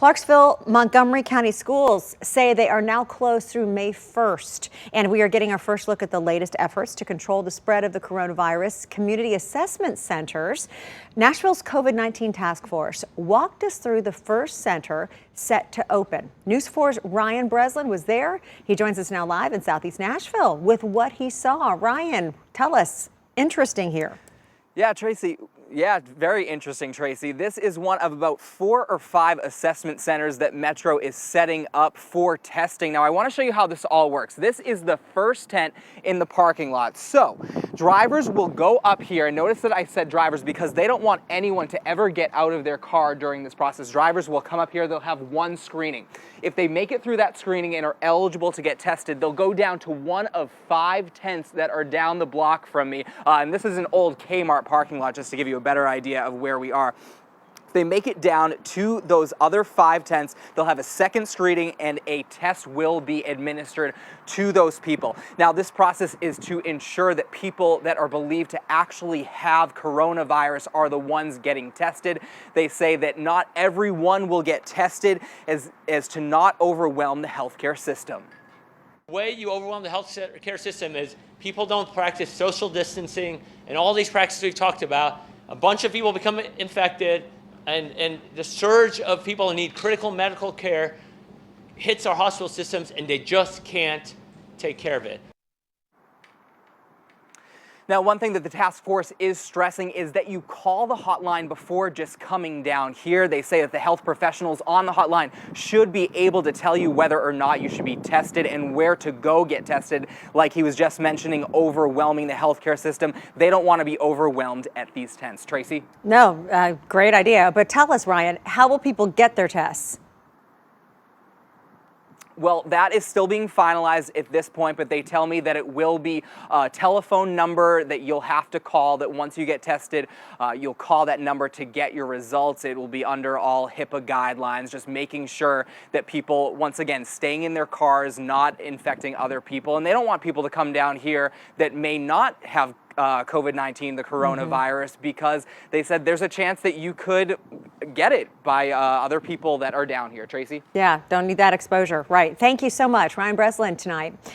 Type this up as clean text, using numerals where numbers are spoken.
Clarksville, Montgomery County schools say they are now closed through May 1st. And we are getting our first look at the latest efforts to control the spread of the coronavirus. Community assessment centers. Nashville's COVID-19 task force walked us through the first center set to open. News 4's Ryan Breslin was there. He joins us now live in Southeast Nashville with what he saw. Ryan, tell us. Interesting here. Yeah, Tracy. Yeah, very interesting, Tracy. This is one of about 4 or 5 assessment centers that Metro is setting up for testing. Now, I want to show you how this all works. This is the first tent in the parking lot. So, drivers will go up here, and notice that I said drivers because they don't want anyone to ever get out of their car during this process. Drivers will come up here, they'll have one screening. If they make it through that screening and are eligible to get tested, they'll go down to one of 5 tents that are down the block from me. And this is an old Kmart parking lot, just to give you a better idea of where we are. If they make it down to those other 5 tents, they'll have a second screening and a test will be administered to those people. Now, this process is to ensure that people that are believed to actually have coronavirus are the ones getting tested. They say that not everyone will get tested as to not overwhelm the healthcare system. The way you overwhelm the healthcare system is people don't practice social distancing and all these practices we've talked about. A bunch of people become infected, and the surge of people who need critical medical care hits our hospital systems, and they just can't take care of it. Now, one thing that the task force is stressing is that you call the hotline before just coming down here. They say that the health professionals on the hotline should be able to tell you whether or not you should be tested and where to go get tested. Like he was just mentioning, overwhelming the healthcare system. They don't want to be overwhelmed at these tents. Tracy? No, great idea. But tell us, Ryan, how will people get their tests? Well, that is still being finalized at this point, but they tell me that it will be a telephone number that you'll have to call, that once you get tested, you'll call that number to get your results. It will be under all HIPAA guidelines, just making sure that people, once again, staying in their cars, not infecting other people. And they don't want people to come down here that may not have COVID-19, the coronavirus, because they said there's a chance that you could get it by other people that are down here. Tracy? Yeah, don't need that exposure. Right. Thank you so much, Ryan Breslin, tonight.